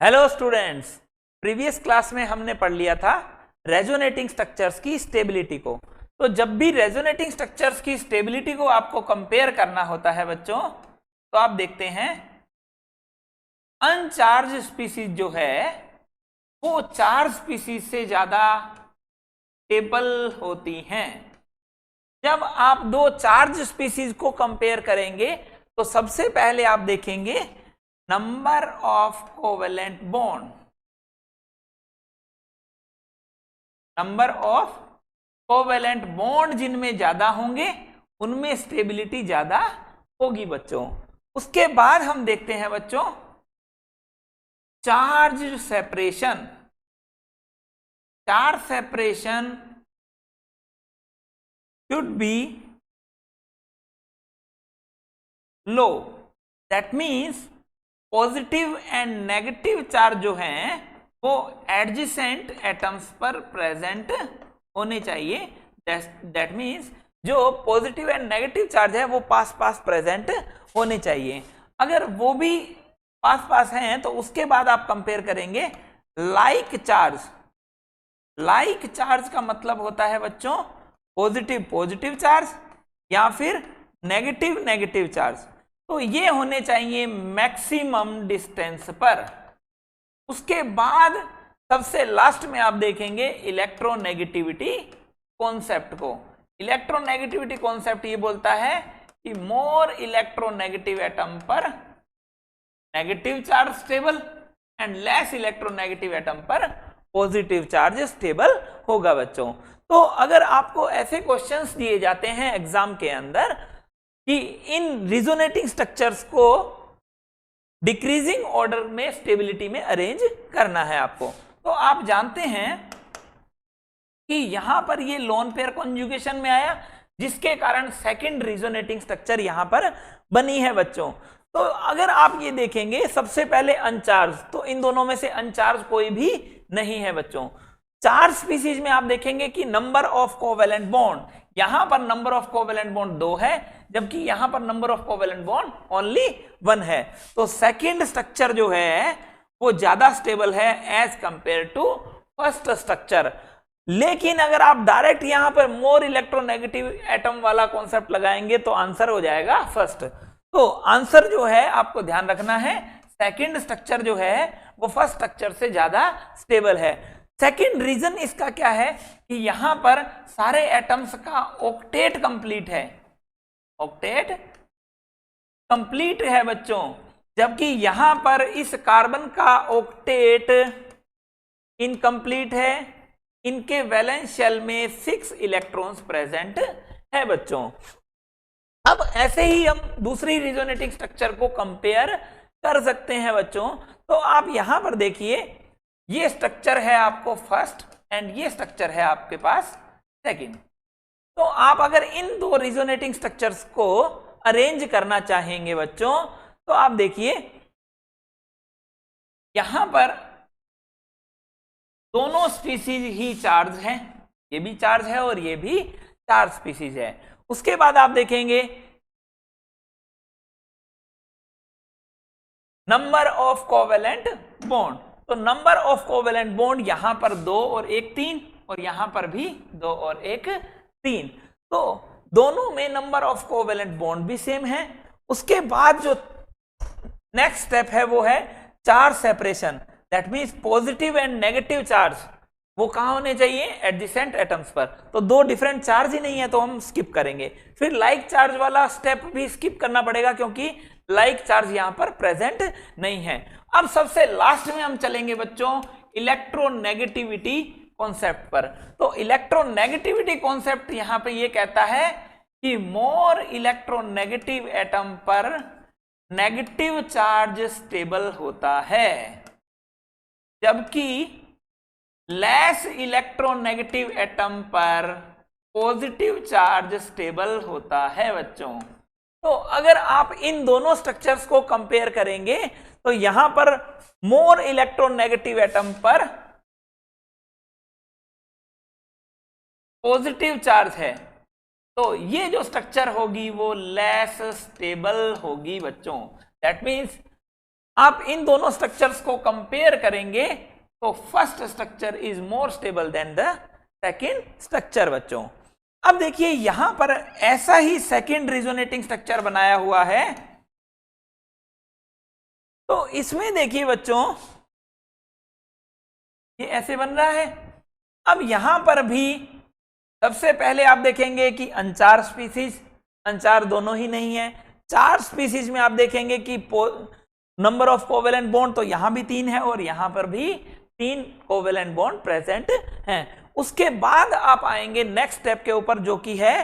Hello students, previous class में हमने पढ़ लिया था रेजोनेटिंग स्ट्रक्चर्स की स्टेबिलिटी को। तो जब भी रेजोनेटिंग स्ट्रक्चर्स की स्टेबिलिटी को आपको कंपेयर करना होता है बच्चों, तो आप देखते हैं अनचार्ज स्पीसीज जो है वो चार्ज स्पीसीज से ज्यादा स्टेबल होती हैं। जब आप दो चार्ज स्पीसीज को कंपेयर करेंगे तो सबसे पहले आप देखेंगे number of covalent bond. Number of covalent bond जिनमें ज्यादा होंगे उनमें स्टेबिलिटी ज्यादा होगी बच्चों। उसके बाद हम देखते हैं बच्चों charge separation. Charge separation should be low, that means positive and negative charge जो हैं वो एडजेसेंट एटम्स पर प्रेजेंट होने चाहिए। दैट मीन्स जो पॉजिटिव एंड नेगेटिव चार्ज है वो पास पास प्रेजेंट होने चाहिए। अगर वो भी पास पास हैं तो उसके बाद आप कंपेयर करेंगे लाइक चार्ज। लाइक चार्ज का मतलब होता है बच्चों पॉजिटिव पॉजिटिव चार्ज या फिर नेगेटिव नेगेटिव चार्ज। तो ये होने चाहिए मैक्सिमम डिस्टेंस पर। उसके बाद सबसे लास्ट में आप देखेंगे इलेक्ट्रोनेगेटिविटी कॉन्सेप्ट को। इलेक्ट्रोनेगेटिविटी कॉन्सेप्ट ये बोलता है कि मोर इलेक्ट्रोनेगेटिव एटम पर negative charge stable and less electronegative atom पर पॉजिटिव चार्ज स्टेबल होगा बच्चों। तो अगर आपको ऐसे क्वेश्चंस दिए जाते हैं एग्जाम के अंदर कि इन रिजोनेटिंग स्ट्रक्चर्स को डिक्रीजिंग ऑर्डर में स्टेबिलिटी में अरेंज करना है आपको, तो आप जानते हैं कि यहां पर ये लोन पेयर कॉन्जुगेशन में आया जिसके कारण सेकंड रिजोनेटिंग स्ट्रक्चर यहां पर बनी है बच्चों। तो अगर आप ये देखेंगे सबसे पहले अनचार्ज, तो इन दोनों में से अनचार्ज कोई भी नहीं है बच्चों। चार्ज स्पीसीज में आप देखेंगे कि नंबर ऑफ कोवेलेंट बॉन्ड, यहां पर नंबर ऑफ कोवेलेंट बॉन्ड 2 है जबकि यहां पर number of covalent bond only 1 है। तो सेकंड स्ट्रक्चर जो है वो ज्यादा स्टेबल है as compare to first structure. लेकिन अगर आप डायरेक्ट यहां पर मोर इलेक्ट्रोनेगेटिव एटम वाला कॉन्सेप्ट लगाएंगे तो आंसर हो जाएगा फर्स्ट। तो आंसर जो है आपको ध्यान रखना है सेकंड स्ट्रक्चर जो है वो फर्स्ट स्ट्रक्चर से ज्यादा स्टेबल है। सेकेंड रीजन इसका क्या है कि यहां पर सारे एटम्स का ऑक्टेट कंप्लीट है। ऑक्टेट कंप्लीट है बच्चों, जबकि यहां पर इस कार्बन का ऑक्टेट इनकम्प्लीट है। इनके वैलेंस शेल में 6 इलेक्ट्रॉन्स प्रेजेंट है बच्चों। अब ऐसे ही हम दूसरी रिजोनेटिंग स्ट्रक्चर को कंपेयर कर सकते हैं बच्चों। तो आप यहां पर देखिए ये स्ट्रक्चर है आपको फर्स्ट एंड ये स्ट्रक्चर है आपके पास सेकंड। तो आप अगर इन दो रिजोनेटिंग स्ट्रक्चर्स को अरेंज करना चाहेंगे बच्चों तो आप देखिए यहां पर दोनों स्पीसीज ही चार्ज हैं, ये भी चार्ज है और ये भी चार्ज स्पीसीज है। उसके बाद आप देखेंगे नंबर ऑफ कोवेलेंट बॉन्ड। तो नंबर ऑफ कोवेलेंट बॉन्ड यहां पर 2 और 1 3 और यहां पर भी 2 और 1 3। तो दोनों में नंबर ऑफ कोवेलेंट बॉन्ड भी सेम है। उसके बाद जो नेक्स्ट स्टेप है वो है charge separation. That means positive and negative charge वो कहां होने चाहिए एडजेसेंट एटम्स पर। तो दो डिफरेंट चार्ज ही नहीं है तो हम स्किप करेंगे। फिर लाइक चार्ज वाला स्टेप भी स्किप करना पड़ेगा क्योंकि लाइक चार्ज यहां पर प्रेजेंट नहीं है। अब सबसे लास्ट में हम चलेंगे बच्चों इलेक्ट्रोनेगेटिविटी कॉन्सेप्ट पर। तो इलेक्ट्रोनेगेटिविटी कॉन्सेप्ट यहां पे ये कहता है कि मोर इलेक्ट्रोनेगेटिव एटम पर नेगेटिव चार्ज स्टेबल होता है जबकि लेस इलेक्ट्रोनेगेटिव एटम पर पॉजिटिव चार्ज स्टेबल होता है बच्चों। तो अगर आप इन दोनों स्ट्रक्चर्स को कंपेयर करेंगे तो यहां पर मोर इलेक्ट्रोनेगेटिव एटम पर पॉजिटिव चार्ज है तो ये जो स्ट्रक्चर होगी वो लेस स्टेबल होगी बच्चों। दैट मींस आप इन दोनों स्ट्रक्चर्स को कंपेयर करेंगे तो first structure is more stable than the second structure बच्चों। अब देखिए यहां पर ऐसा ही सेकेंड रिजोनेटिंग स्ट्रक्चर बनाया हुआ है, तो इसमें देखिए बच्चों ये ऐसे बन रहा है। अब यहां पर भी सबसे पहले आप देखेंगे कि अनचार्ज स्पीसीज, अनचार्ज दोनों ही नहीं है। चार स्पीसीज में आप देखेंगे कि नंबर ऑफ कोवेलेंट बॉन्ड तो यहां भी 3 है और यहां पर भी 3 कोवेलेंट बॉन्ड प्रेजेंट हैं। उसके बाद आप आएंगे नेक्स्ट स्टेप के ऊपर जो कि है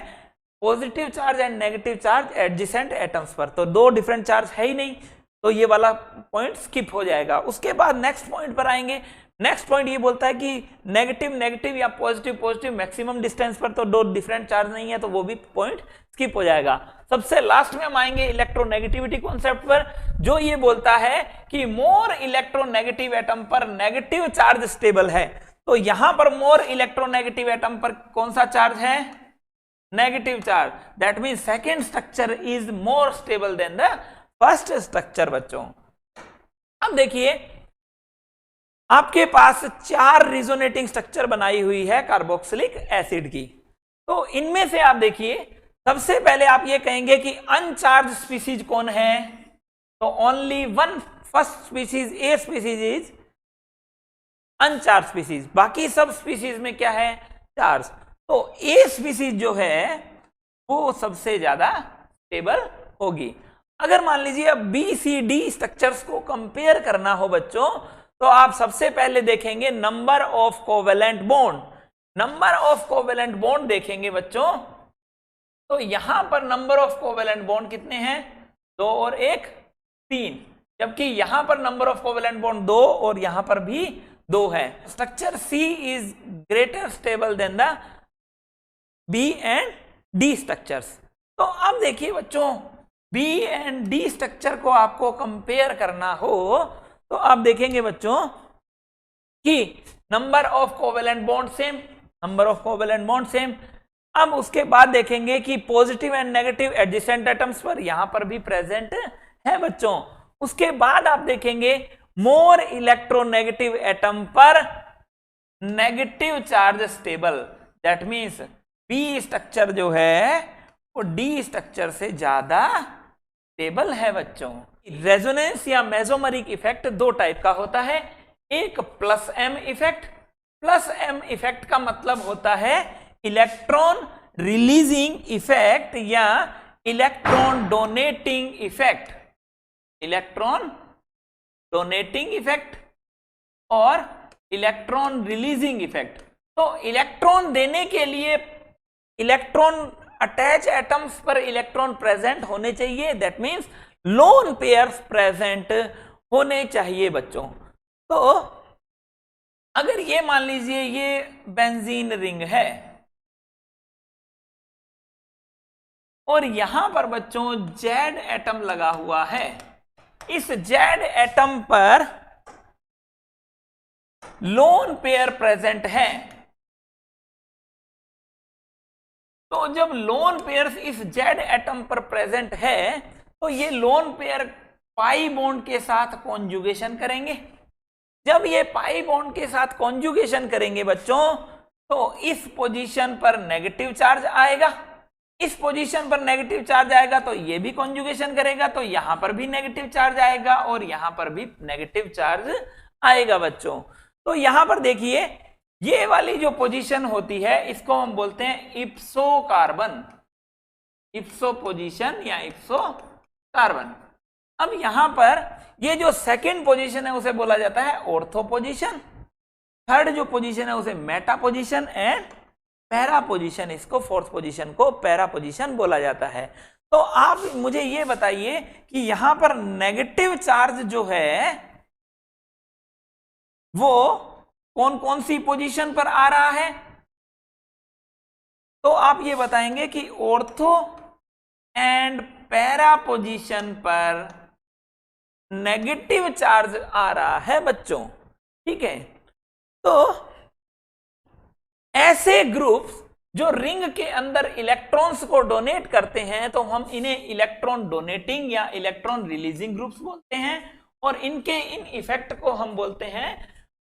positive charge and negative charge adjacent atoms पर। तो 2 डिफरेंट चार्ज है ही नहीं, तो ये वाला पॉइंट स्किप हो जाएगा। उसके बाद नेक्स्ट पॉइंट पर आएंगे। नेक्स्ट पॉइंट ये बोलता है कि नेगेटिव नेगेटिव या पॉजिटिव पॉजिटिव मैक्सिमम डिस्टेंस पर तो 2 डिफरेंट चार्ज नहीं है, तो वो भी पॉइंट स्किप हो जाएगा। सबसे लास्ट में हम आएंगे इलेक्ट्रोनेगेटिविटी कॉन्सेप्ट पर, जो ये बोलता है कि मोर इलेक्ट्रोनेगेटिव एटम पर नेगेटिव चार्ज स्टेबल है। तो यहां पर मोर इलेक्ट्रोनेगेटिव एटम पर कौन सा चार्ज है? Negative charge. That mean second structure is more stable than the first structure बच्चों। अब देखिए आपके पास 4 रिजोनेटिंग स्ट्रक्चर बनाई हुई है कार्बोक्सिलिक एसिड की। तो इनमें से आप देखिए सबसे पहले आप ये कहेंगे कि अनचार्ज स्पीसीज कौन है? तो only one first species a species is अनचार्ज species, बाकी सब स्पीसीज में क्या है? चार्ज। तो ए स्पीसीज जो है वो सबसे ज्यादा स्टेबल होगी। अगर मान लीजिए अब बी सी डी स्ट्रक्चर्स को कंपेयर करना हो बच्चों, तो आप सबसे पहले देखेंगे number of covalent bond. Number of covalent bond देखेंगे बच्चों, तो यहां पर नंबर ऑफ कोवेलेंट बॉन्ड कितने हैं? 2 और 1 3, जबकि यहां पर नंबर ऑफ कोवेलेंट बॉन्ड 2 और यहां पर भी 2 है। Structure C is greater stable than the B and D structures. तो अब देखिए बच्चों बी एंड डी स्ट्रक्चर को आपको कंपेयर करना हो तो आप देखेंगे बच्चों कि number of covalent bond same, number of covalent bond same. अब उसके बाद देखेंगे कि positive and negative adjacent atoms पर यहां पर भी प्रेजेंट है बच्चों। उसके बाद आप देखेंगे मोर इलेक्ट्रोनेगेटिव एटम पर negative charge stable. That means B structure जो है वो डी स्ट्रक्चर से ज्यादा स्टेबल है बच्चों। रेजोनेंस या मेसोमेरिक इफेक्ट 2 टाइप का होता है। एक plus M effect. Plus M effect का मतलब होता है इलेक्ट्रॉन रिलीजिंग इफेक्ट या electron donating effect. Electron donating effect और इलेक्ट्रॉन रिलीजिंग इफेक्ट। तो इलेक्ट्रॉन देने के लिए इलेक्ट्रॉन अटैच एटम्स पर इलेक्ट्रॉन प्रेजेंट होने चाहिए। That means lone pairs present होने चाहिए बच्चों। तो अगर ये मान लीजिए ये बेंजीन रिंग है और यहां पर बच्चों जेड एटम लगा हुआ है, इस जेड एटम पर लोन पेयर प्रेजेंट है। तो जब लोन पेयर इस जेड एटम पर प्रेजेंट है तो ये लोन पेयर पाई बॉन्ड के साथ कॉन्जुगेशन करेंगे। जब ये पाई बॉन्ड के साथ कॉन्जुगेशन करेंगे बच्चों तो इस पोजीशन पर नेगेटिव चार्ज आएगा। इस पोजीशन पर नेगेटिव चार्ज आएगा तो ये भी कॉन्जुगेशन करेगा, तो यहां पर भी नेगेटिव चार्ज आएगा और यहां पर भी नेगेटिव चार्ज आएगा बच्चों। तो यहां पर देखिए ये वाली जो पोजीशन होती है इसको हम बोलते हैं इप्सो कार्बन, इप्सो पोजीशन या इप्सो कार्बन। अब यहां पर ये जो सेकंड पोजीशन है उसे बोला जाता है ऑर्थो पोजीशन। थर्ड जो पोजीशन है उसे Meta position and para position, इसको फोर्थ पोजीशन को पैरा पोजीशन बोला जाता है। तो आप मुझे ये बताइए कि यहां पर नेगेटिव चार्ज जो है वो कौन कौन सी पोजीशन पर आ रहा है? तो आप ये बताएंगे कि ऑर्थो एंड पैरा पोजीशन पर नेगेटिव चार्ज आ रहा है बच्चों। ठीक है, तो ऐसे ग्रुप्स जो रिंग के अंदर इलेक्ट्रॉन्स को डोनेट करते हैं तो हम इन्हें इलेक्ट्रॉन डोनेटिंग या इलेक्ट्रॉन रिलीजिंग ग्रुप्स बोलते हैं। और इनके इन इफेक्ट को हम बोलते हैं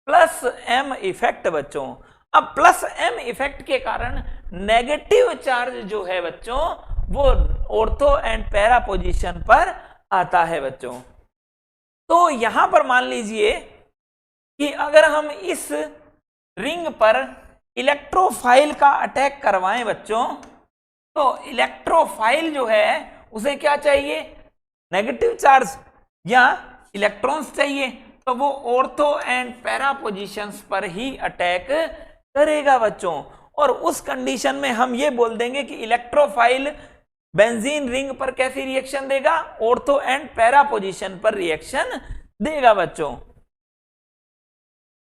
प्लस एम इफेक्ट बच्चों। अब प्लस एम इफेक्ट के कारण नेगेटिव चार्ज जो है बच्चों वो ऑर्थो एंड पैरा पोजीशन पर आता है बच्चों। तो यहां पर मान लीजिए कि अगर हम इस रिंग पर इलेक्ट्रोफाइल का अटैक करवाएं बच्चों, तो इलेक्ट्रोफाइल जो है उसे क्या चाहिए, नेगेटिव चार्ज या इलेक्ट्रॉन्स चाहिए, तो वो ऑर्थो एंड पैरा पोजीशंस पर ही अटैक करेगा बच्चों। और उस कंडीशन में हम ये बोल देंगे कि इलेक्ट्रोफाइल बेंजीन रिंग पर कैसी रिएक्शन देगा, ऑर्थो एंड पैरा पोजीशन पर रिएक्शन देगा बच्चों।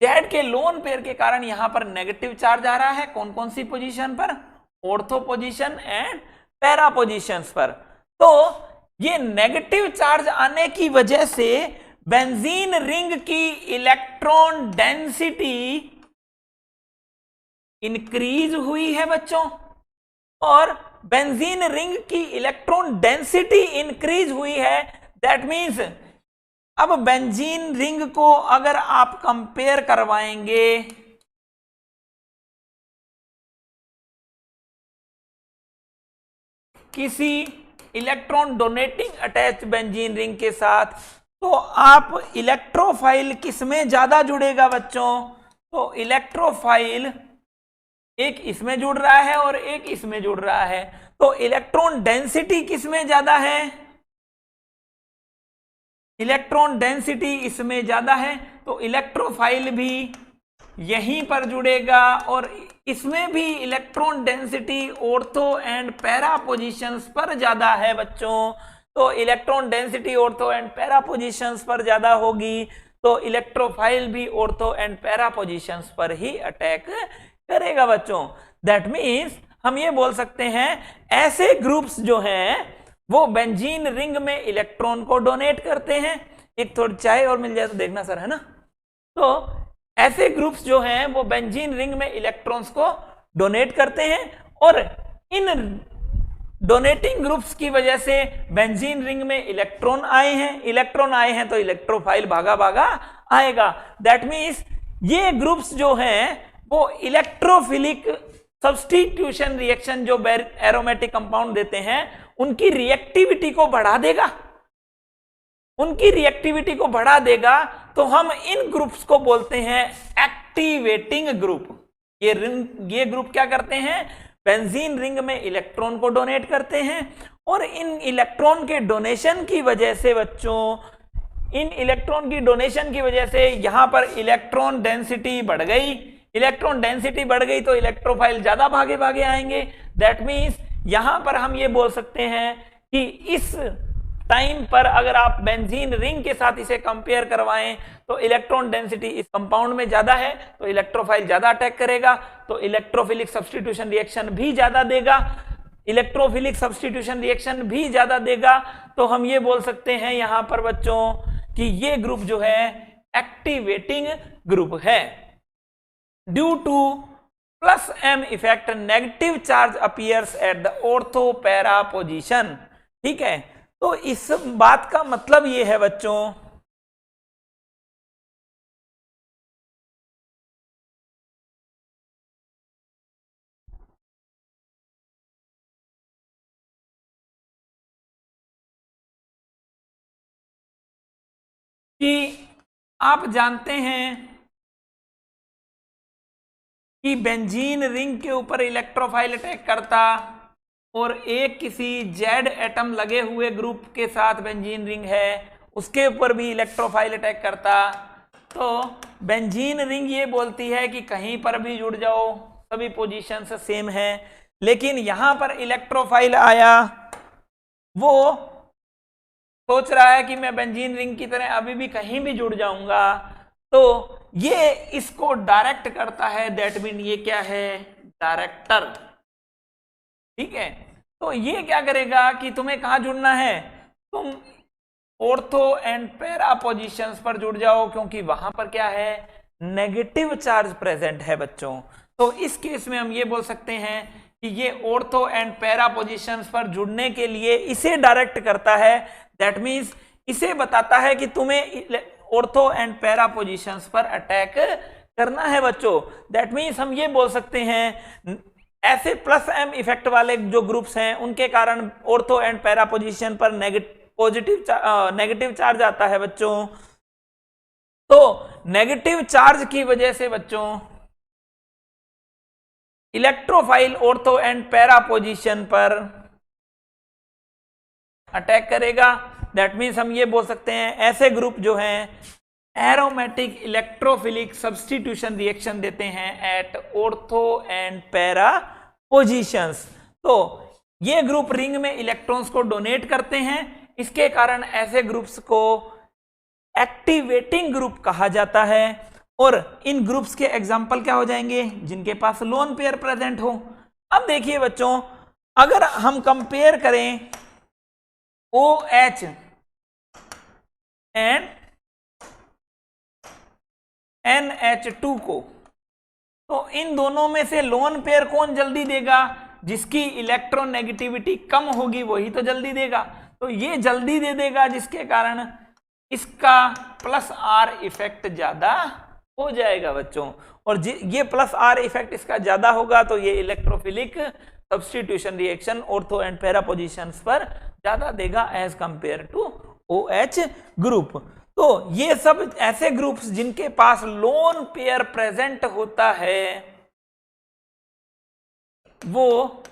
जेड के लोन पेयर के कारण यहां पर नेगेटिव चार्ज आ रहा है, कौन कौन सी पोजीशन पर, ortho position and para positions पर। तो ये नेगेटिव चार्ज आने की वजह से बेंजीन रिंग की इलेक्ट्रॉन डेंसिटी इंक्रीज हुई है बच्चों, और बेंजीन रिंग की इलेक्ट्रॉन डेंसिटी इंक्रीज हुई है। दैट मींस अब बेंजीन रिंग को अगर आप कंपेयर करवाएंगे किसी electron donating attach benzene ring के साथ, तो आप इलेक्ट्रोफाइल किसमें ज्यादा जुड़ेगा बच्चों, तो इलेक्ट्रोफाइल एक इसमें जुड़ रहा है और एक इसमें जुड़ रहा है, तो इलेक्ट्रॉन डेंसिटी किसमें ज्यादा है, इलेक्ट्रॉन डेंसिटी इसमें ज्यादा है, तो इलेक्ट्रोफाइल भी यहीं पर जुड़ेगा, और इसमें भी electron density ortho and para positions पर ज्यादा है बच्चों। तो electron density ortho and para positions पर ज्यादा होगी, तो इलेक्ट्रोफाइल भी ऑर्थो एंड पैरा पोजीशंस पर ही अटैक करेगा बच्चों। दैट मीन्स हम ये बोल सकते हैं ऐसे ग्रुप्स जो हैं वो बेंजीन रिंग में इलेक्ट्रॉन को डोनेट करते हैं। एक थोड़ी चाय और मिल जाए तो देखना सर, है ना। तो ऐसे ग्रुप्स जो हैं वो बेंजीन रिंग में इलेक्ट्रॉन्स को डोनेट करते हैं, और इन डोनेटिंग ग्रुप्स की वजह से बेंजीन रिंग में इलेक्ट्रॉन आए हैं, तो इलेक्ट्रोफाइल भागा भागा आएगा। दैट मीन्स ये ग्रुप्स जो हैं वो इलेक्ट्रोफिलिक सब्स्टिट्यूशन रिएक्शन जो एरोमेटिक कंपाउंड देते हैं उनकी रिएक्टिविटी को बढ़ा देगा, तो हम इन ग्रुप्स को बोलते हैं एक्टिवेटिंग ग्रुप। ये ग्रुप क्या करते हैं, बेंजीन रिंग में इलेक्ट्रॉन को डोनेट करते हैं, और इन इलेक्ट्रॉन के डोनेशन की वजह से बच्चों, इन इलेक्ट्रॉन की डोनेशन की वजह से यहां पर इलेक्ट्रॉन डेंसिटी बढ़ गई, तो इलेक्ट्रोफाइल ज्यादा भागे भागे आएंगे। दैट मीन्स यहां पर हम ये बोल सकते हैं कि इस टाइम पर अगर आप बेंजीन रिंग के साथ इसे कंपेयर करवाएं तो इलेक्ट्रॉन डेंसिटी इस कंपाउंड में ज्यादा है, तो इलेक्ट्रोफाइल ज्यादा अटैक करेगा, तो इलेक्ट्रोफिलिक सब्स्टिट्यूशन रिएक्शन भी ज्यादा देगा। तो हम ये बोल सकते हैं यहां पर बच्चों कि ये ग्रुप जो है एक्टिवेटिंग ग्रुप है। Due to plus M effect negative charge appears at the ortho para position. ठीक है, तो इस बात का मतलब ये है बच्चों कि आप जानते हैं कि बेंजीन रिंग के ऊपर इलेक्ट्रोफाइल अटैक करता और एक किसी जेड एटम लगे हुए ग्रुप के साथ बेंजीन रिंग है उसके ऊपर भी इलेक्ट्रोफाइल अटैक करता, तो बेंजीन रिंग ये बोलती है कि कहीं पर भी जुड़ जाओ सभी पोजीशन से सेम है, लेकिन यहां पर इलेक्ट्रोफाइल आया, वो सोच रहा है कि मैं बेंजीन रिंग की तरह अभी भी कहीं भी जुड़ जाऊंगा, तो ये इसको डायरेक्ट करता है। दैट मीन ये क्या है, डायरेक्टर। ठीक है, तो ये क्या करेगा कि तुम्हें कहां जुड़ना है, तुम ऑर्थो एंड पैरा पोजीशंस पर जुड़ जाओ, क्योंकि वहां पर क्या है, नेगेटिव चार्ज प्रेजेंट है बच्चों। तो इस केस में हम ये बोल सकते हैं कि ये ऑर्थो एंड पैरा पोजीशंस पर जुड़ने के लिए इसे डायरेक्ट करता है। दैट मीन्स इसे बताता है कि तुम्हें ऑर्थो एंड पैरा पोजीशंस पर अटैक करना है बच्चों। दैट मीन्स हम ये बोल सकते हैं ऐसे प्लस एम इफेक्ट वाले जो ग्रुप्स हैं उनके कारण ऑर्थो एंड पैरा पोजीशन पर नेगेटिव चार्ज आता है बच्चों। तो नेगेटिव चार्ज की वजह से बच्चों electrophile ortho and para position पर अटैक करेगा। दैट मीन्स हम ये बोल सकते हैं ऐसे ग्रुप जो हैं एरोमेटिक इलेक्ट्रोफिलिक सब्स्टिट्यूशन रिएक्शन देते हैं at ortho and para positions. तो ये ग्रुप रिंग में इलेक्ट्रॉन्स को डोनेट करते हैं, इसके कारण ऐसे ग्रुप्स को एक्टिवेटिंग ग्रुप कहा जाता है। और इन ग्रुप्स के एग्जाम्पल क्या हो जाएंगे? जिनके पास लोन पेयर प्रेजेंट हो। अब देखिए बच्चों, अगर हम कंपेयर करें OH एंड NH2 को, तो इन दोनों में से लोन पेयर कौन जल्दी देगा? जिसकी इलेक्ट्रोनेगेटिविटी कम होगी वही तो जल्दी देगा। तो ये जल्दी दे देगा, जिसके कारण इसका प्लस आर इफेक्ट ज्यादा हो जाएगा बच्चों। और ये प्लस आर इफेक्ट इसका ज्यादा होगा तो ये electrophilic substitution reaction ortho and para positions पर ज्यादा देगा as compare to OH group. तो ये सब ऐसे ग्रुप्स जिनके पास लोन पेयर प्रेजेंट होता है वो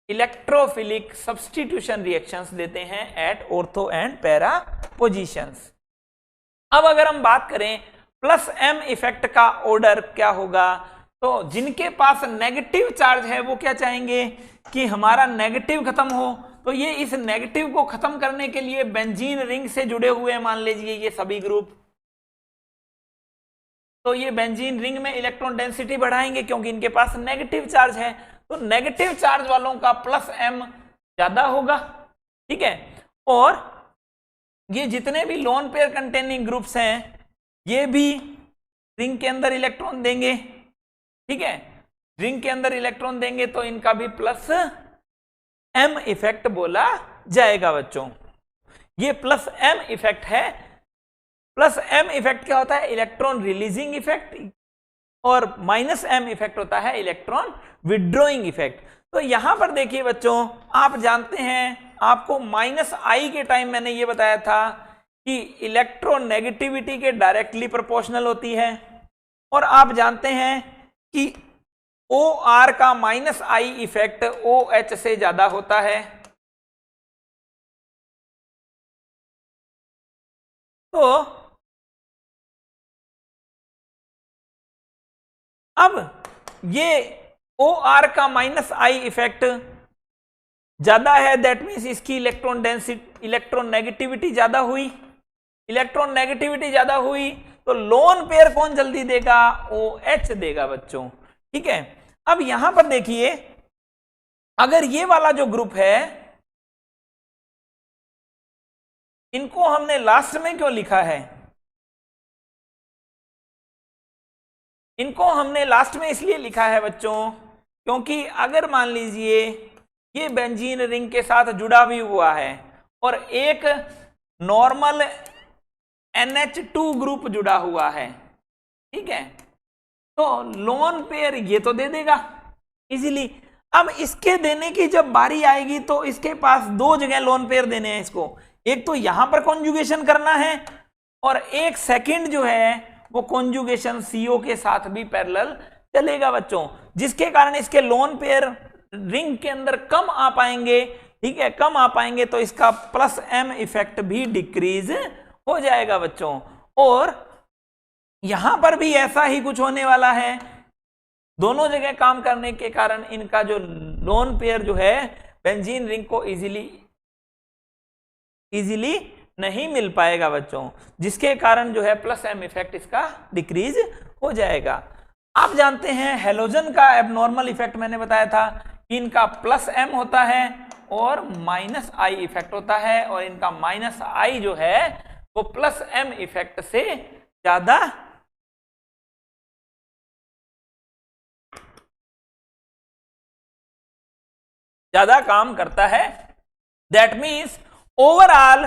इलेक्ट्रोफिलिक सब्स्टिट्यूशन रिएक्शंस देते हैं at ortho and para positions. अब अगर हम बात करें प्लस एम इफेक्ट का ऑर्डर क्या होगा, तो जिनके पास नेगेटिव चार्ज है वो क्या चाहेंगे कि हमारा नेगेटिव खत्म हो। तो ये इस नेगेटिव को खत्म करने के लिए बेंजीन रिंग से जुड़े हुए मान लीजिए ये सभी ग्रुप, तो ये बेंजीन रिंग में इलेक्ट्रॉन डेंसिटी बढ़ाएंगे क्योंकि इनके पास नेगेटिव चार्ज है। तो नेगेटिव चार्ज वालों का प्लस एम ज्यादा होगा, ठीक है। और ये जितने भी लोन पेयर कंटेनिंग ग्रुप्स हैं ये भी रिंग के अंदर इलेक्ट्रॉन देंगे, ठीक है। रिंग के अंदर इलेक्ट्रॉन देंगे तो इनका भी प्लस एम इफेक्ट बोला जाएगा बच्चों। ये प्लस एम इफेक्ट है। प्लस एम इफेक्ट क्या होता है? इलेक्ट्रॉन रिलीजिंग इफेक्ट, और माइनस एम इफेक्ट होता है इलेक्ट्रॉन विड्रॉइंग इफेक्ट। तो यहां पर देखिए बच्चों, आप जानते हैं, आपको माइनस आई के टाइम मैंने ये बताया था कि इलेक्ट्रोनेगेटिविटी के डायरेक्टली प्रोपोर्शनल होती है, और आप जानते हैं कि OR का माइनस आई इफेक्ट OH से ज्यादा होता है। तो अब ये OR का माइनस आई इफेक्ट ज्यादा है, दैट मीन्स इसकी इलेक्ट्रॉन डेंसिटी इलेक्ट्रॉन नेगेटिविटी ज्यादा हुई। इलेक्ट्रॉन नेगेटिविटी ज्यादा हुई तो लोन पेयर कौन जल्दी देगा? OH देगा बच्चों, ठीक है। अब यहां पर देखिए, अगर ये वाला जो ग्रुप है इनको हमने लास्ट में क्यों लिखा है? इनको हमने लास्ट में इसलिए लिखा है बच्चों क्योंकि अगर मान लीजिए ये बेंजीन रिंग के साथ जुड़ा भी हुआ है और एक नॉर्मल NH2 ग्रुप जुड़ा हुआ है, ठीक है, तो लोन पेयर ये तो दे देगा इजीली। अब इसके देने की जब बारी आएगी तो इसके पास दो जगह लोन पेयर देने हैं इसको। एक तो यहां पर कॉन्जुगेशन करना है और एक सेकंड जो है वो कॉन्जुगेशन CO के साथ भी पैरेलल चलेगा बच्चों, जिसके कारण इसके लोन पेयर रिंग के अंदर कम आ पाएंगे, ठीक है, कम आ पाएंगे तो इसका प्लस एम इफेक्ट भी डिक्रीज हो जाएगा बच्चों। और यहां पर भी ऐसा ही कुछ होने वाला है, दोनों जगह काम करने के कारण इनका जो लोन पेयर जो है बेंजीन रिंग को इजीली नहीं मिल पाएगा बच्चों, जिसके कारण जो है प्लस एम इफेक्ट इसका डिक्रीज हो जाएगा। आप जानते हैं हेलोजन का एबनॉर्मल इफेक्ट मैंने बताया था कि इनका प्लस एम होता है और माइनस आई इफेक्ट होता है, और इनका माइनस आई जो है वो प्लस एम इफेक्ट से ज्यादा काम करता है। दैट मीन्स ओवरऑल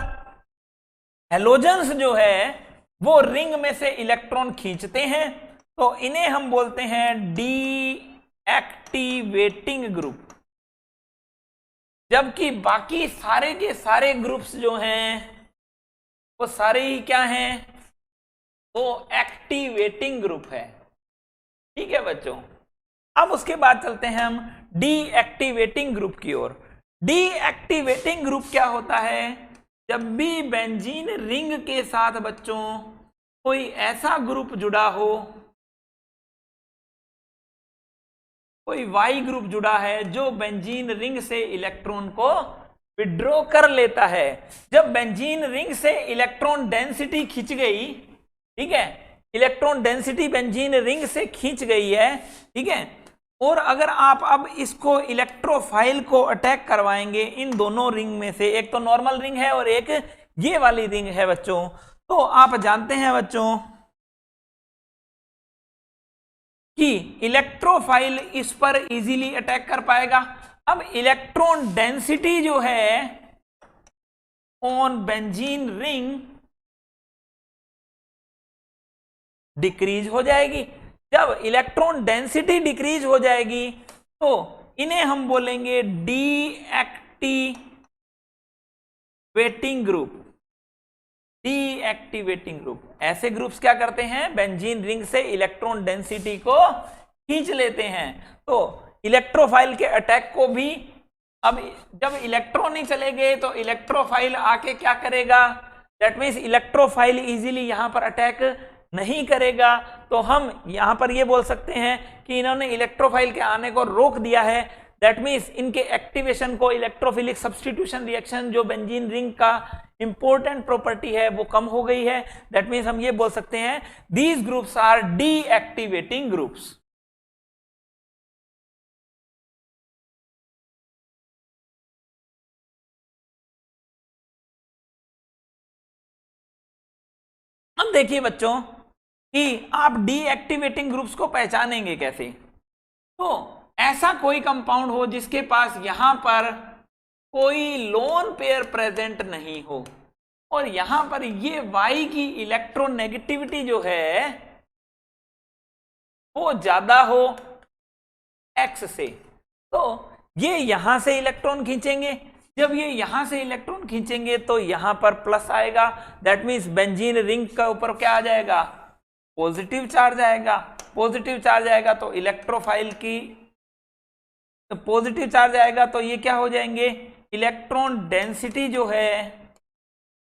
हेलोजन्स जो है वो रिंग में से इलेक्ट्रॉन खींचते हैं, तो इन्हें हम बोलते हैं डीएक्टिवेटिंग ग्रुप। जबकि बाकी सारे के सारे ग्रुप्स जो हैं वो सारे ही क्या हैं, वो एक्टिवेटिंग ग्रुप है। ठीक है बच्चों, अब उसके बाद चलते हैं हम डीएक्टिवेटिंग ग्रुप की ओर। डीएक्टिवेटिंग ग्रुप क्या होता है, जब भी बेंजीन रिंग के साथ बच्चों कोई ऐसा ग्रुप जुड़ा हो, कोई वाई ग्रुप जुड़ा है जो बेंजीन रिंग से इलेक्ट्रॉन को विड्रॉ कर लेता है। जब बेंजीन रिंग से इलेक्ट्रॉन डेंसिटी खींच गई, ठीक है, इलेक्ट्रॉन डेंसिटी बेंजीन रिंग से खींच गई है, ठीक है, और अगर आप अब इसको इलेक्ट्रोफाइल को अटैक करवाएंगे इन दोनों रिंग में से, एक तो नॉर्मल रिंग है और एक ये वाली रिंग है बच्चों, तो आप जानते हैं बच्चों कि इलेक्ट्रोफाइल इस पर इजीली अटैक कर पाएगा। अब इलेक्ट्रॉन डेंसिटी जो है ऑन बेंजीन रिंग डिक्रीज हो जाएगी। जब इलेक्ट्रॉन डेंसिटी डिक्रीज हो जाएगी तो इन्हें हम बोलेंगे डीएक्टिवेटिंग ग्रुप। डीएक्टिवेटिंग ग्रुप, ऐसे ग्रुप्स क्या करते हैं, बेंजीन रिंग से इलेक्ट्रॉन डेंसिटी को खींच लेते हैं। तो इलेक्ट्रोफाइल के अटैक को भी, अब जब इलेक्ट्रॉन ही चले गए तो इलेक्ट्रोफाइल आके क्या करेगा, दैट मीन्स इलेक्ट्रोफाइल इजीली यहां पर अटैक नहीं करेगा। तो हम यहां पर ये बोल सकते हैं कि इन्होंने इलेक्ट्रोफाइल के आने को रोक दिया है। दैट मीन्स इनके एक्टिवेशन को, इलेक्ट्रोफिलिक सब्स्टिट्यूशन रिएक्शन जो बेंजीन रिंग का इंपॉर्टेंट प्रॉपर्टी है वो कम हो गई है। दैट मीन्स हम ये बोल सकते हैं these groups are deactivating groups. अब देखिए बच्चों कि आप डीएक्टिवेटिंग ग्रुप्स को पहचानेंगे कैसे। तो ऐसा कोई कंपाउंड हो जिसके पास यहां पर कोई लोन पेयर प्रेजेंट नहीं हो और यहां पर ये Y की इलेक्ट्रोनेगेटिविटी जो है वो ज्यादा हो X से, तो ये यहां से इलेक्ट्रॉन खींचेंगे। जब ये यहां से इलेक्ट्रॉन खींचेंगे तो यहां पर प्लस आएगा। दैट मीन्स बेंजीन रिंग का ऊपर क्या आ जाएगा, पॉजिटिव चार्ज आएगा। पॉजिटिव चार्ज आएगा तो इलेक्ट्रोफाइल की, तो पॉजिटिव चार्ज आएगा तो ये क्या हो जाएंगे, इलेक्ट्रॉन डेंसिटी जो है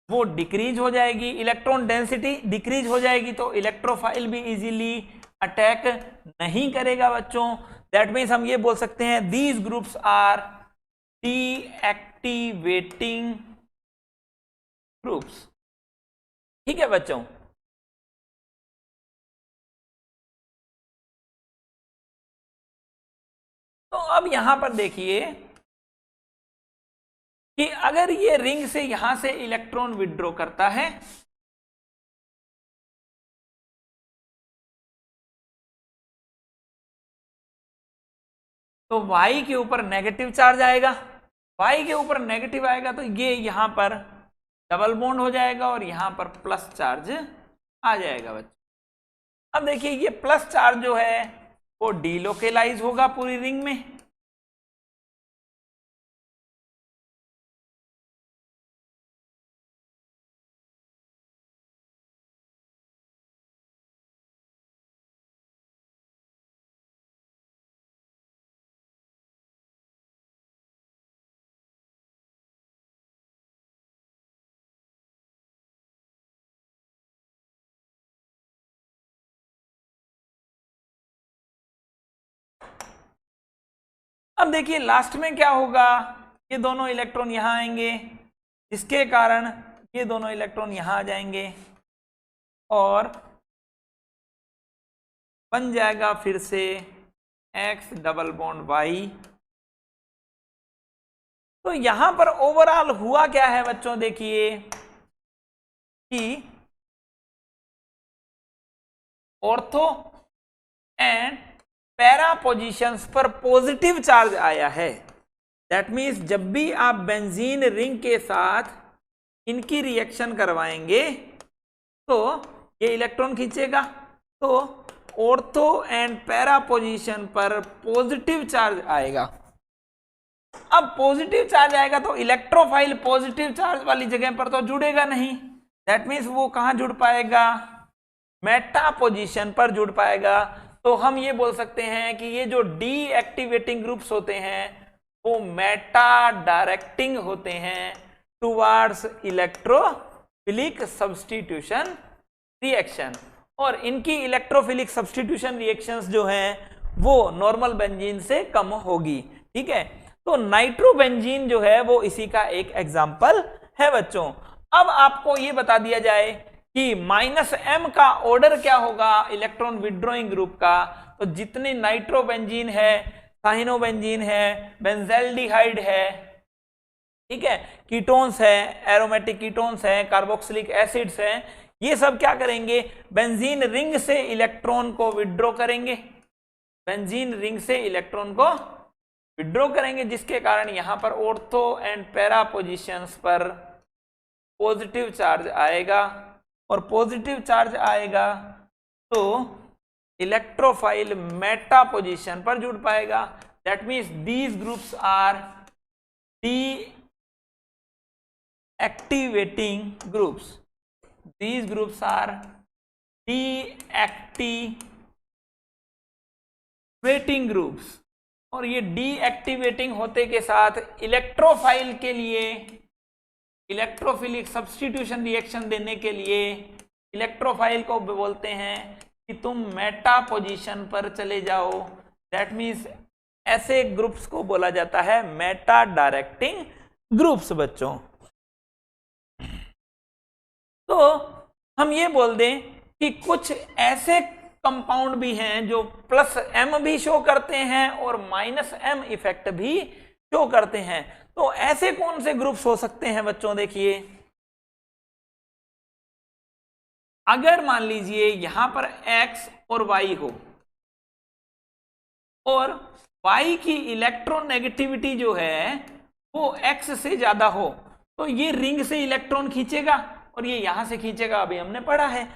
वो डिक्रीज हो जाएगी। इलेक्ट्रॉन डेंसिटी डिक्रीज हो जाएगी तो इलेक्ट्रोफाइल भी इजीली अटैक नहीं करेगा बच्चों। दैट मीन्स हम ये बोल सकते हैं these groups are deactivating groups. ठीक है बच्चों, तो अब यहां पर देखिए कि अगर ये रिंग से यहां से इलेक्ट्रॉन विड्रॉ करता है तो Y के ऊपर नेगेटिव चार्ज आएगा। Y के ऊपर नेगेटिव आएगा तो ये यहां पर डबल बॉन्ड हो जाएगा और यहां पर प्लस चार्ज आ जाएगा बच्चों। अब देखिए ये प्लस चार्ज जो है वो डीलोकेलाइज होगा पूरी रिंग में। अब देखिए लास्ट में क्या होगा, ये दोनों इलेक्ट्रॉन यहां आएंगे, जिसके कारण ये दोनों इलेक्ट्रॉन यहां आ जाएंगे और बन जाएगा फिर से X डबल बॉन्ड Y। तो यहां पर ओवरऑल हुआ क्या है बच्चों, देखिए कि ऑर्थो एंड पैरा पोजीशंस पर पॉजिटिव चार्ज आया है। दैट मीन्स जब भी आप बेंजीन रिंग के साथ इनकी रिएक्शन करवाएंगे तो ये इलेक्ट्रॉन खींचेगा, तो ऑर्थो एंड पैरा पोजीशन पर पॉजिटिव चार्ज आएगा। अब पॉजिटिव चार्ज आएगा तो इलेक्ट्रोफाइल पॉजिटिव चार्ज वाली जगह पर तो जुड़ेगा नहीं, दैट मीन्स वो कहां जुड़ पाएगा, मेटा पोजीशन पर जुड़ पाएगा। तो हम ये बोल सकते हैं कि ये जो डीएक्टिवेटिंग ग्रुप्स होते हैं वो मेटा डायरेक्टिंग होते हैं टुवार्ड्स इलेक्ट्रोफिलिक सब्स्टिट्यूशन रिएक्शन, और इनकी इलेक्ट्रोफिलिक सब्स्टिट्यूशन रिएक्शंस जो हैं वो नॉर्मल बेंजीन से कम होगी। ठीक है, तो नाइट्रोबेंजीन जो है वो इसी का एक एग्जाम्पल है बच्चों। अब आपको ये बता दिया जाए कि -m का ऑर्डर क्या होगा इलेक्ट्रॉन विड्रॉइंग ग्रुप का, तो जितने नाइट्रोबेंजीन है, साइनोबेंजीन है, बेंजल्डिहाइड है, ठीक है, कीटोन्स है, एरोमेटिक कीटोन्स है, कार्बोक्सिलिक एसिड्स हैं, ये सब क्या करेंगे, बेंजीन रिंग से इलेक्ट्रॉन को विड्रॉ करेंगे, बेंजीन रिंग से इलेक्ट्रॉन को विड्रॉ करेंगे, जिसके कारण यहां पर ऑर्थो एंड पैरा पोजीशंस पर पॉजिटिव चार्ज आएगा, और पॉजिटिव चार्ज आएगा तो इलेक्ट्रोफाइल मेटा पोजीशन पर जुड़ पाएगा। That means these groups are deactivating groups, these groups are deactivating groups, और ये डीएक्टिवेटिंग होते के साथ इलेक्ट्रोफाइल के लिए इलेक्ट्रोफिलिक सब्स्टिट्यूशन रिएक्शन देने के लिए इलेक्ट्रोफाइल को बोलते हैं कि तुम मेटा पोजीशन पर चले जाओ। दैट मीन्स ऐसे ग्रुप्स को बोला जाता है मेटा डायरेक्टिंग ग्रुप्स बच्चों। तो हम ये बोल दें कि कुछ ऐसे कंपाउंड भी हैं जो +m भी शो करते हैं और -m इफेक्ट भी शो करते हैं। तो ऐसे कौन से ग्रुप्स हो सकते हैं बच्चों, देखिए, अगर मान लीजिए यहां पर x और y हो और y की इलेक्ट्रोनेगेटिविटी जो है वो x से ज्यादा हो, तो ये रिंग से इलेक्ट्रॉन खींचेगा और ये यहां से खींचेगा, अभी हमने पढ़ा है।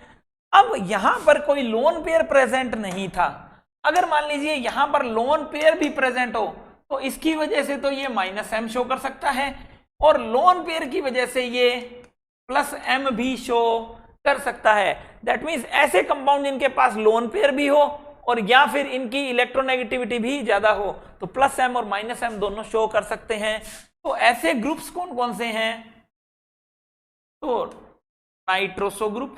अब यहां पर कोई लोन पेयर प्रेजेंट नहीं था, अगर मान लीजिए यहां पर लोन पेयर भी प्रेजेंट हो तो इसकी वजह से तो ये -m शो कर सकता है, और लोन पेयर की वजह से ये +m भी शो कर सकता है। दैट मीन्स ऐसे कंपाउंड जिनके पास लोन पेयर भी हो और या फिर इनकी इलेक्ट्रोनेगेटिविटी भी ज्यादा हो तो +m और -m दोनों शो कर सकते हैं। तो ऐसे ग्रुप्स कौन कौन से हैं, तो नाइट्रोसो ग्रुप,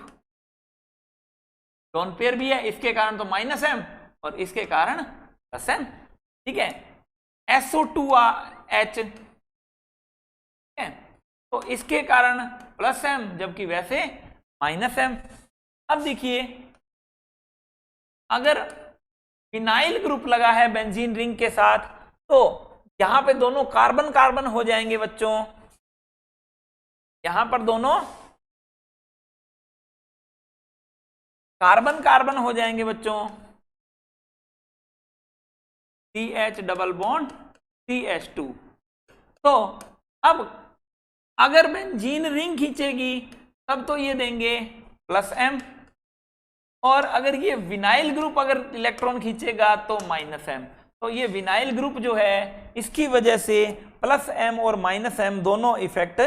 लोन पेयर भी है, इसके कारण तो -m और इसके कारण +m, ठीक है। SO2H, तो इसके कारण +m जबकि वैसे -m। अब देखिए अगर फिनाइल ग्रुप लगा है बेंजीन रिंग के साथ तो यहां पे दोनों कार्बन कार्बन हो जाएंगे बच्चों, यहां पर दोनों कार्बन कार्बन हो जाएंगे बच्चों, CH डबल बॉन्ड CH2। तो अब अगर बेंजीन रिंग खींचेगी तब तो ये देंगे +m, और अगर ये विनाइल ग्रुप अगर इलेक्ट्रॉन खींचेगा तो -m। तो ये विनाइल ग्रुप जो है इसकी वजह से +m और -m दोनों इफेक्ट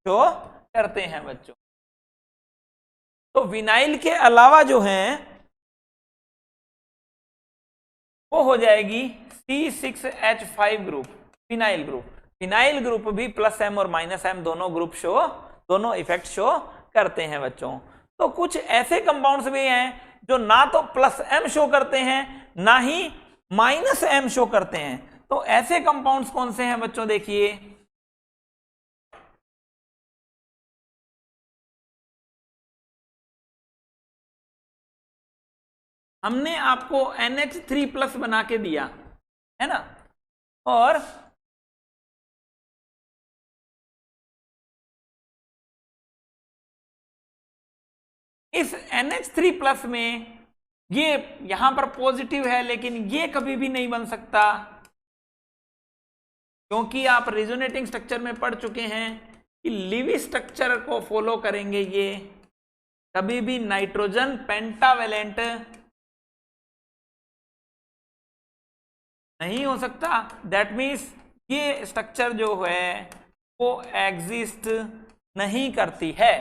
शो करते हैं बच्चों। तो विनाइल के अलावा जो है वो हो जाएगी C6H5 group, phenyl group. Phenyl group भी +m और -m दोनों ग्रुप शो, दोनों इफेक्ट शो करते हैं बच्चों। तो कुछ ऐसे कंपाउंड्स भी हैं जो ना तो +m शो करते हैं ना ही -m शो करते हैं। तो ऐसे कंपाउंड्स कौन से हैं बच्चों, देखिए, हमने आपको NH3+ बना के दिया है ना, और इस NH3+ में ये यहां पर पॉजिटिव है लेकिन ये कभी भी नहीं बन सकता, क्योंकि आप रेजोनेटिंग स्ट्रक्चर में पढ़ चुके हैं कि लिवी स्ट्रक्चर को फॉलो करेंगे, ये कभी भी नाइट्रोजन पेंटावेलेंट नहीं हो सकता। दैट मीन्स ये स्ट्रक्चर जो है वो एग्जिस्ट नहीं करती है।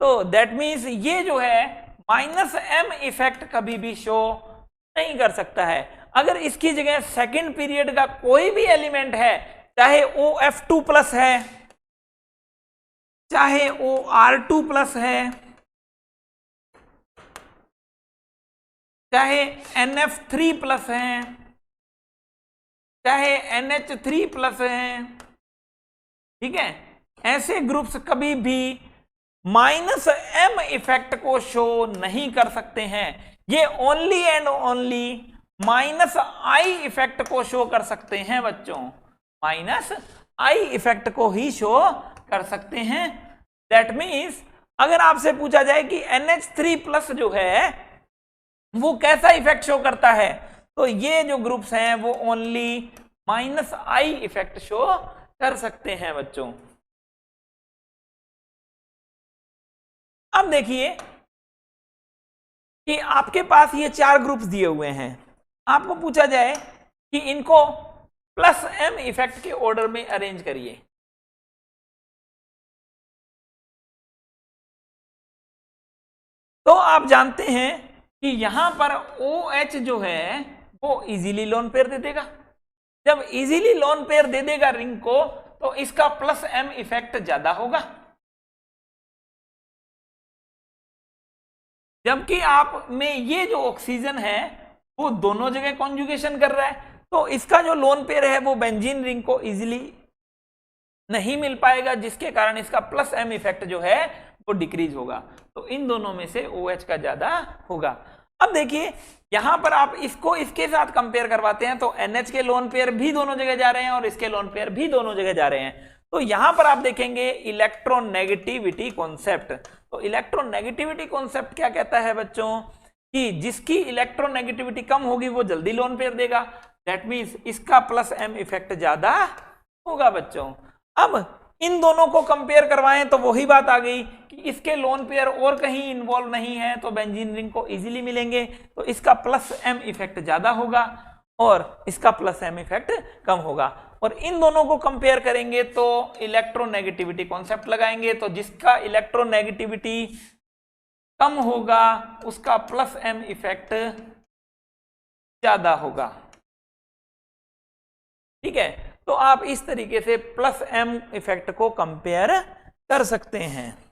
तो दैट मीन्स ये जो है -m इफेक्ट कभी भी शो नहीं कर सकता है। अगर इसकी जगह सेकंड पीरियड का कोई भी एलिमेंट है, चाहे OF2 प्लस है, चाहे OR2 प्लस है, चाहे NF3 प्लस है, चाहे NH3 प्लस है, ठीक है, ऐसे ग्रुप्स कभी भी -m इफेक्ट को शो नहीं कर सकते हैं। ये only and only -i effect को शो कर सकते हैं बच्चों, -i इफेक्ट को ही शो कर सकते हैं। दैट मीन्स अगर आपसे पूछा जाए कि NH3 प्लस जो है वो कैसा इफेक्ट शो करता है, तो ये जो ग्रुप्स हैं वो ओनली -i इफेक्ट शो कर सकते हैं बच्चों। अब देखिए कि आपके पास ये 4 ग्रुप्स दिए हुए हैं, आपको पूछा जाए कि इनको +m इफेक्ट के ऑर्डर में अरेंज करिए। तो आप जानते हैं कि यहां पर OH जो है वो इजीली लोन पेयर दे देगा। जब इजीली लोन पेयर दे देगा रिंग को, तो इसका +m इफेक्ट ज्यादा होगा। जबकि आप में ये जो ऑक्सीजन है वो दोनों जगह कॉन्जुगेशन कर रहा है, तो इसका जो लोन पेयर है वो बेंजीन रिंग को इजीली नहीं मिल पाएगा, जिसके कारण इसका +m इफेक्ट जो है वो डिक्रीज होगा। तो इन दोनों में से OH का ज्यादा होगा। अब देखिए यहां पर आप इसको इसके साथ कंपेयर करवाते हैं, तो NH के लोन पेयर भी दोनों जगह जा रहे हैं और इसके लोन पेयर भी दोनों जगह जा रहे हैं। तो यहां पर आप देखेंगे इलेक्ट्रोनेगेटिविटी कॉन्सेप्ट। तो इलेक्ट्रोनेगेटिविटी कॉन्सेप्ट क्या कहता है बच्चों, कि जिसकी इलेक्ट्रोनेगेटिविटी कम होगी वो जल्दी लोन पेयर देगा। दैट मीन्स इसका +m इफेक्ट ज्यादा होगा बच्चों। अब इन दोनों को कंपेयर करवाएं तो वही बात आ गई कि इसके लोन पेयर और कहीं इन्वॉल्व नहीं है, तो बेंजीन रिंग को इजीली मिलेंगे, तो इसका +m इफेक्ट ज्यादा होगा और इसका +m इफेक्ट कम होगा। और इन दोनों को कंपेयर करेंगे तो इलेक्ट्रोनेगेटिविटी कॉन्सेप्ट लगाएंगे, तो जिसका इलेक्ट्रोनेगेटिविटी कम होगा उसका +m इफेक्ट ज्यादा होगा। ठीक है, तो आप इस तरीके से +m इफेक्ट को कंपेयर कर सकते हैं।